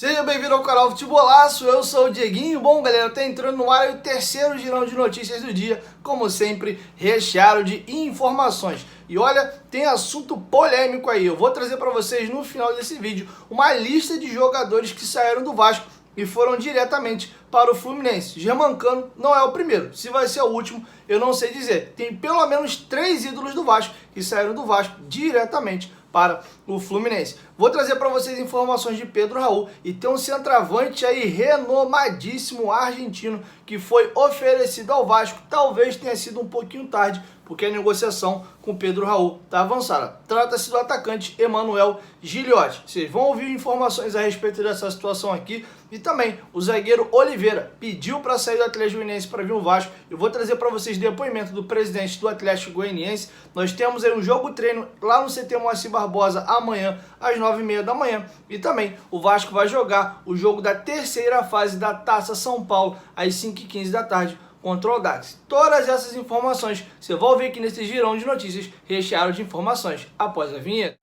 Seja bem-vindo ao canal Futebolaço, eu sou o Dieguinho. Bom, galera, tá entrando no ar o terceiro girão de notícias do dia, como sempre, recheado de informações. E olha, tem assunto polêmico aí. Eu vou trazer para vocês no final desse vídeo uma lista de jogadores que saíram do Vasco e foram diretamente para o Fluminense. Germancano não é o primeiro, se vai ser o último, eu não sei dizer. Tem pelo menos 3 ídolos do Vasco que saíram do Vasco diretamente para o Fluminense. Vou trazer para vocês informações de Pedro Raul e tem um centroavante aí renomadíssimo argentino que foi oferecido ao Vasco. Talvez tenha sido um pouquinho tarde, porque a negociação com Pedro Raul está avançada. Trata-se do atacante Emanuel Gigliotti. Vocês vão ouvir informações a respeito dessa situação aqui. E também o zagueiro Oliveira pediu para sair do Atlético Goianiense para vir o Vasco. Eu vou trazer para vocês depoimento do presidente do Atlético Goianiense. Nós temos aí um jogo treino lá no CT Moacir Barbosa amanhã às 9h30 da manhã. E também o Vasco vai jogar o jogo da terceira fase da Taça São Paulo às 5h15 da tarde contra o Audax. Todas essas informações você vai ouvir aqui nesse girão de notícias recheado de informações após a vinheta.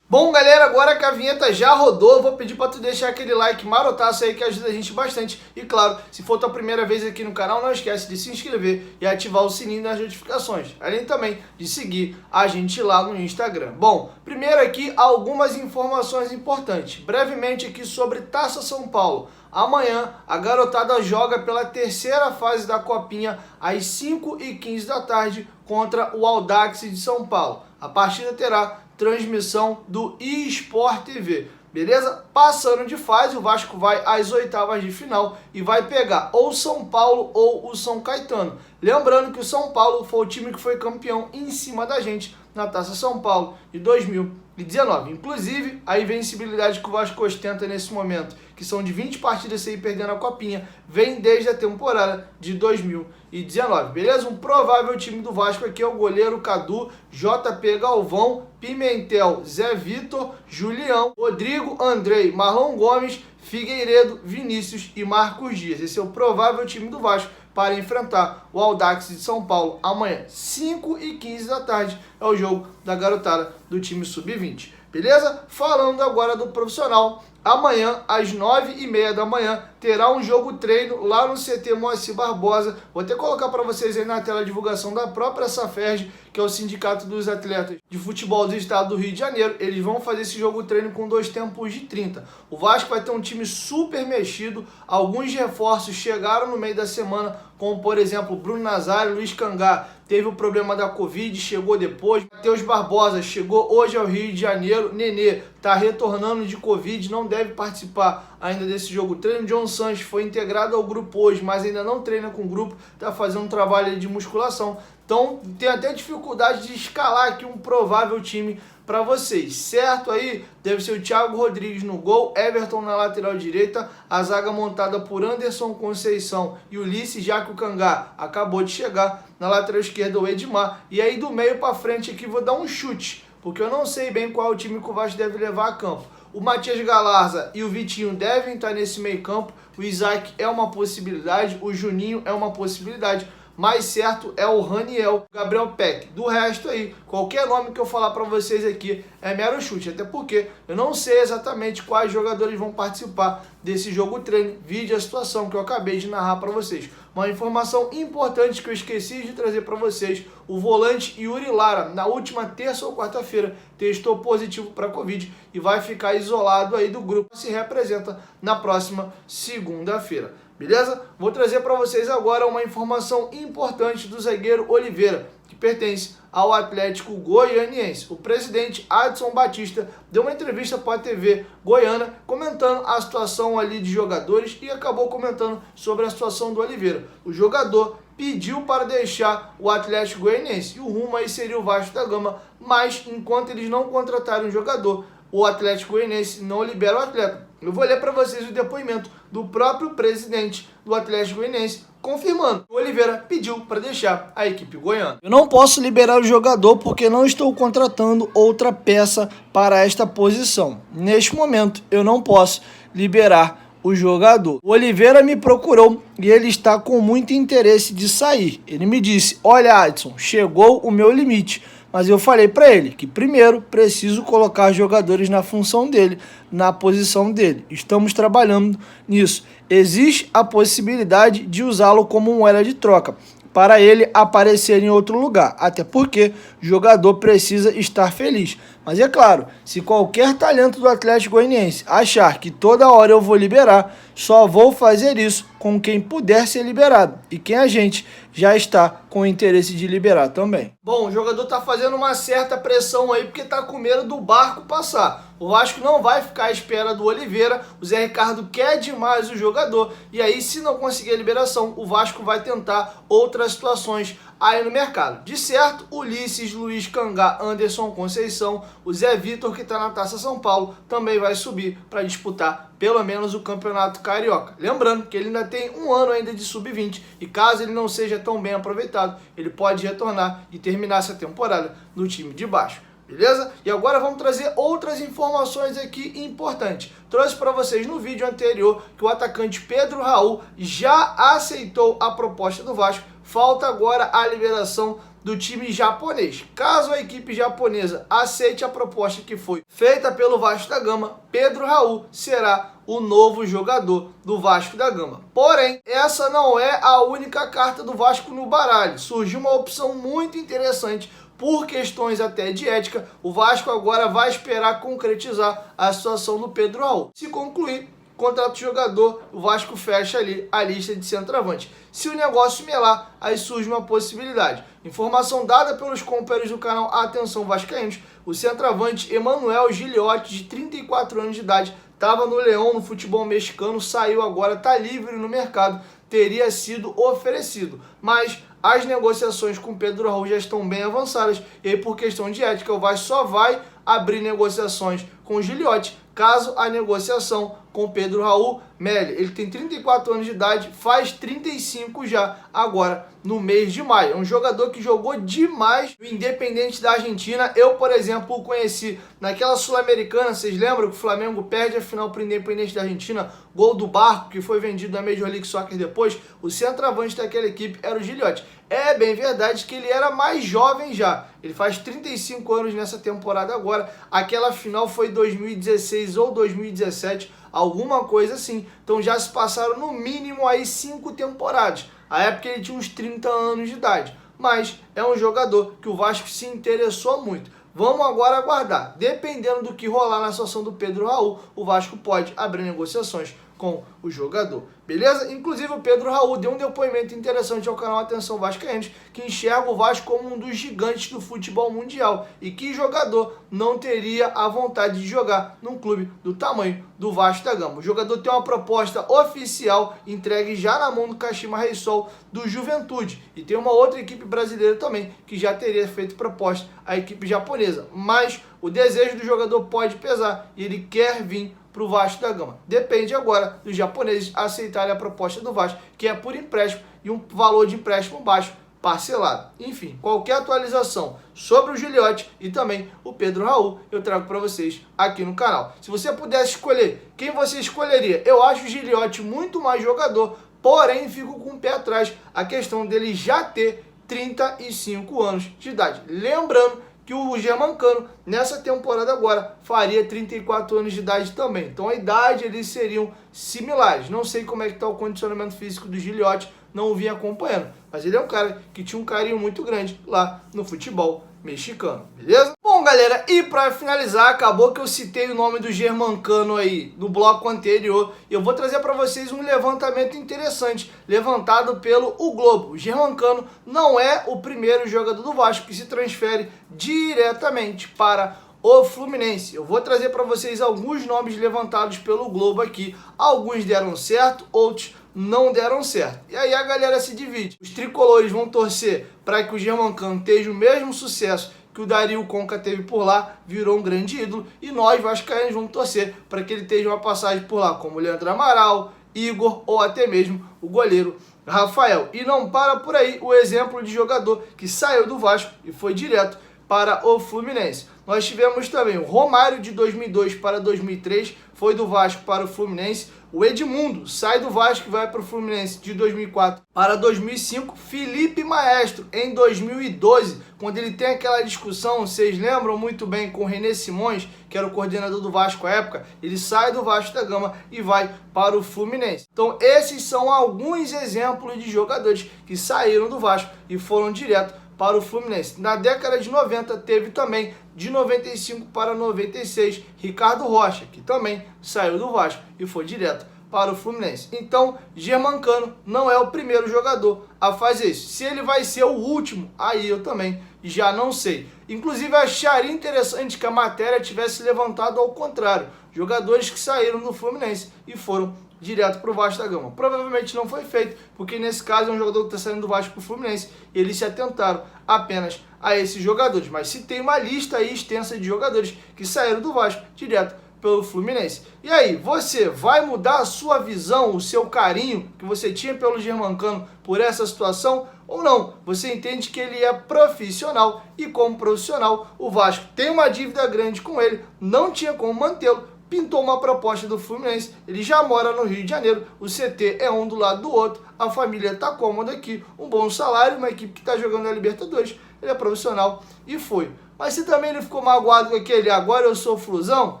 Bom, galera, agora que a vinheta já rodou, eu vou pedir para tu deixar aquele like marotaço aí que ajuda a gente bastante. E claro, se for tua primeira vez aqui no canal, não esquece de se inscrever e ativar o sininho das notificações. Além também de seguir a gente lá no Instagram. Bom, primeiro aqui algumas informações importantes. Brevemente aqui sobre Taça São Paulo. Amanhã a garotada joga pela terceira fase da Copinha às 5h15 da tarde contra o Audax de São Paulo. A partida terá transmissão do eSport TV, beleza? Passando de fase, o Vasco vai às oitavas de final e vai pegar ou São Paulo ou o São Caetano. Lembrando que o São Paulo foi o time que foi campeão em cima da gente na Taça São Paulo de 2019. Inclusive, a invencibilidade que o Vasco ostenta nesse momento, que são de 20 partidas sem ir perdendo a Copinha, vem desde a temporada de 2019, beleza? Um provável time do Vasco aqui é o goleiro Cadu, JP Galvão, Pimentel, Zé Vitor, Julião, Rodrigo, Andrei, Marlon Gomes, Figueiredo, Vinícius e Marcos Dias. Esse é o provável time do Vasco para enfrentar o Audax de São Paulo amanhã, 5h15 da tarde, é o jogo da garotada do time Sub-20, beleza? Falando agora do profissional, amanhã às 9h30 da manhã terá um jogo treino lá no CT Moacir Barbosa. Vou até colocar para vocês aí na tela a divulgação da própria Saferj, que é o Sindicato dos Atletas de Futebol do Estado do Rio de Janeiro. Eles vão fazer esse jogo treino com 2 tempos de 30. O Vasco vai ter um time super mexido. Alguns reforços chegaram no meio da semana, como por exemplo Bruno Nazário, Luiz Cangá teve o problema da Covid, chegou depois. Matheus Barbosa chegou hoje ao Rio de Janeiro. Nenê está retornando de Covid, não deve participar ainda desse jogo treino. John Sanches foi integrado ao grupo hoje, mas ainda não treina com o grupo, está fazendo um trabalho de musculação. Então tem até dificuldade de escalar aqui um provável time para vocês, certo? Aí deve ser o Thiago Rodrigues no gol, Everton na lateral direita, a zaga montada por Anderson Conceição e Ulisses, já que o Cangá acabou de chegar. Na lateral esquerda o Edmar, e aí do meio para frente aqui vou dar um chute, porque eu não sei bem qual é o time que o Vasco deve levar a campo. O Matias Galarza e o Vitinho devem estar nesse meio campo, o Isaac é uma possibilidade, o Juninho é uma possibilidade, mais certo é o Raniel, o Gabriel Peck. Do resto aí, qualquer nome que eu falar para vocês aqui é mero chute, até porque eu não sei exatamente quais jogadores vão participar desse jogo treino, vide a situação que eu acabei de narrar para vocês. Uma informação importante que eu esqueci de trazer para vocês, o volante Yuri Lara, na última terça ou quarta-feira, testou positivo para Covid e vai ficar isolado aí do grupo, se representa na próxima segunda-feira. Beleza? Vou trazer para vocês agora uma informação importante do zagueiro Oliveira, que pertence ao Atlético Goianiense. O presidente Adson Batista deu uma entrevista para a TV goiana comentando a situação ali de jogadores e acabou comentando sobre a situação do Oliveira. O jogador pediu para deixar o Atlético Goianiense e o rumo aí seria o Vasco da Gama, mas enquanto eles não contratarem um jogador, o Atlético Goianiense não libera o atleta. Eu vou ler para vocês o depoimento do próprio presidente do Atlético Goianiense, confirmando que o Oliveira pediu para deixar a equipe goiana. Eu não posso liberar o jogador porque não estou contratando outra peça para esta posição. Neste momento, eu não posso liberar o jogador. O Oliveira me procurou e ele está com muito interesse de sair. Ele me disse: olha, Adson, chegou o meu limite. Mas eu falei para ele que primeiro preciso colocar jogadores na função dele, na posição dele. Estamos trabalhando nisso. Existe a possibilidade de usá-lo como moeda de troca, para ele aparecer em outro lugar, até porque o jogador precisa estar feliz. Mas é claro, se qualquer talento do Atlético Goianiense achar que toda hora eu vou liberar, só vou fazer isso com quem puder ser liberado e quem a gente já está com interesse de liberar também. Bom, o jogador está fazendo uma certa pressão aí porque está com medo do barco passar. O Vasco não vai ficar à espera do Oliveira, o Zé Ricardo quer demais o jogador e aí, se não conseguir a liberação, o Vasco vai tentar outras situações aí no mercado. De certo, Ulisses, Luiz Cangá, Anderson Conceição, o Zé Vitor, que está na Taça São Paulo, também vai subir para disputar pelo menos o Campeonato Carioca. Lembrando que ele ainda tem um ano ainda de sub-20 e caso ele não seja tão bem aproveitado, ele pode retornar e terminar essa temporada no time de baixo. Beleza? E agora vamos trazer outras informações aqui importantes. Trouxe para vocês no vídeo anterior que o atacante Pedro Raul já aceitou a proposta do Vasco. Falta agora a liberação do time japonês. Caso a equipe japonesa aceite a proposta que foi feita pelo Vasco da Gama, Pedro Raul será o novo jogador do Vasco da Gama. Porém, essa não é a única carta do Vasco no baralho. Surgiu uma opção muito interessante. Por questões até de ética, o Vasco agora vai esperar concretizar a situação do Pedro Raul. Se concluir o contrato de jogador, o Vasco fecha ali a lista de centroavante. Se o negócio melar, aí surge uma possibilidade. Informação dada pelos companheiros do canal Atenção Vascaínos, o centroavante Emanuel Gigliotti, de 34 anos de idade, estava no Leão, no futebol mexicano, saiu agora, está livre no mercado, teria sido oferecido. Mas as negociações com Pedro Raul já estão bem avançadas e aí, por questão de ética, o Vasco só vai abrir negociações com o Gigliotti caso a negociação com Pedro Raul mele. Ele tem 34 anos de idade, faz 35 já agora no mês de maio. É um jogador que jogou demais no Independente da Argentina. Eu, por exemplo, o conheci naquela Sul-Americana. Vocês lembram que o Flamengo perde a final para o Independente da Argentina? Gol do Barco, que foi vendido na Major League Soccer depois. O centroavante daquela equipe era o Gigliotti. É bem verdade que ele era mais jovem já. Ele faz 35 anos nessa temporada agora. Aquela final foi 2016 ou 2017, alguma coisa assim. Então já se passaram no mínimo aí 5 temporadas. A época ele tinha uns 30 anos de idade. Mas é um jogador que o Vasco se interessou muito. Vamos agora aguardar. Dependendo do que rolar na situação do Pedro Raul, o Vasco pode abrir negociações com o jogador, beleza? Inclusive o Pedro Raul deu um depoimento interessante ao canal Atenção Vascaínos, que enxerga o Vasco como um dos gigantes do futebol mundial e que jogador não teria a vontade de jogar num clube do tamanho do Vasco da Gama. O jogador tem uma proposta oficial entregue já na mão do Kashima Reysol do Juventude e tem uma outra equipe brasileira também que já teria feito proposta à equipe japonesa, mas o desejo do jogador pode pesar e ele quer vir para o Vasco da Gama. Depende agora dos japoneses aceitarem a proposta do Vasco, que é por empréstimo e um valor de empréstimo baixo, parcelado. Enfim, qualquer atualização sobre o Gigliotti e também o Pedro Raul, eu trago para vocês aqui no canal. Se você pudesse escolher, quem você escolheria? Eu acho o Gigliotti muito mais jogador, porém fico com o pé atrás a questão dele já ter 35 anos de idade. Lembrando que o Germancano, nessa temporada agora, faria 34 anos de idade também. Então a idade eles seriam similares. Não sei como é que está o condicionamento físico do Gigliotti, não o vim acompanhando. Mas ele é um cara que tinha um carinho muito grande lá no futebol mexicano, beleza? Bom, galera, e para finalizar, acabou que eu citei o nome do Germancano aí no bloco anterior. E eu vou trazer para vocês um levantamento interessante, levantado pelo O Globo. O Germancano não é o primeiro jogador do Vasco que se transfere diretamente para o Fluminense. Eu vou trazer para vocês alguns nomes levantados pelo Globo aqui. Alguns deram certo, outros não deram certo. E aí a galera se divide. Os tricolores vão torcer para que o Germancano tenha o mesmo sucesso que o Dario Conca teve por lá, virou um grande ídolo. E nós, vascaínos, vamos torcer para que ele tenha uma passagem por lá, como o Leandro Amaral, Igor ou até mesmo o goleiro Rafael. E não para por aí o exemplo de jogador que saiu do Vasco e foi direto para o Fluminense. Nós tivemos também o Romário de 2002 para 2003, foi do Vasco para o Fluminense. O Edmundo sai do Vasco e vai para o Fluminense de 2004 para 2005. Felipe Maestro em 2012, quando ele tem aquela discussão, vocês lembram muito bem, com o René Simões, que era o coordenador do Vasco à época, ele sai do Vasco da Gama e vai para o Fluminense. Então esses são alguns exemplos de jogadores que saíram do Vasco e foram direto para o Fluminense. Na década de 90 teve também, de 95 para 96, Ricardo Rocha, que também saiu do Vasco e foi direto para o Fluminense. Então, Germancano não é o primeiro jogador a fazer isso. Se ele vai ser o último, aí eu também já não sei. Inclusive, acharia interessante que a matéria tivesse levantado ao contrário. Jogadores que saíram do Fluminense e foram direto para o Vasco da Gama. Provavelmente não foi feito, porque nesse caso é um jogador que está saindo do Vasco para o Fluminense e eles se atentaram apenas a esses jogadores. Mas se tem uma lista aí extensa de jogadores que saíram do Vasco direto pelo Fluminense. E aí, você vai mudar a sua visão, o seu carinho que você tinha pelo Germancano por essa situação ou não? Você entende que ele é profissional e como profissional o Vasco tem uma dívida grande com ele, não tinha como mantê-lo, pintou uma proposta do Fluminense, ele já mora no Rio de Janeiro, o CT é um do lado do outro, a família está cômoda aqui, um bom salário, uma equipe que está jogando na Libertadores, ele é profissional e foi. Mas se também ele ficou magoado com aquele agora eu sou Flusão,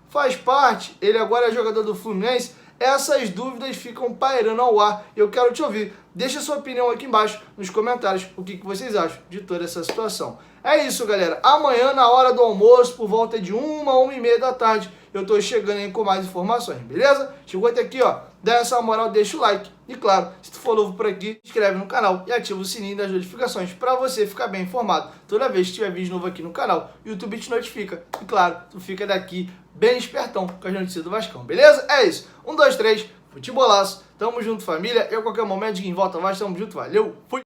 faz parte, ele agora é jogador do Fluminense, essas dúvidas ficam pairando ao ar e eu quero te ouvir. Deixa sua opinião aqui embaixo nos comentários, o que vocês acham de toda essa situação. É isso, galera. Amanhã, na hora do almoço, por volta de 1h da tarde, eu tô chegando aí com mais informações, beleza? Chegou até aqui, ó, dá essa moral, deixa o like. E claro, se tu for novo por aqui, se inscreve no canal e ativa o sininho das notificações para você ficar bem informado. Toda vez que tiver vídeo novo aqui no canal, o YouTube te notifica. E claro, tu fica daqui bem espertão com as notícias do Vascão, beleza? É isso. 1, 2, 3, futebolaço. Tamo junto, família. Eu, a qualquer momento, de em volta mais, tamo junto. Valeu, fui!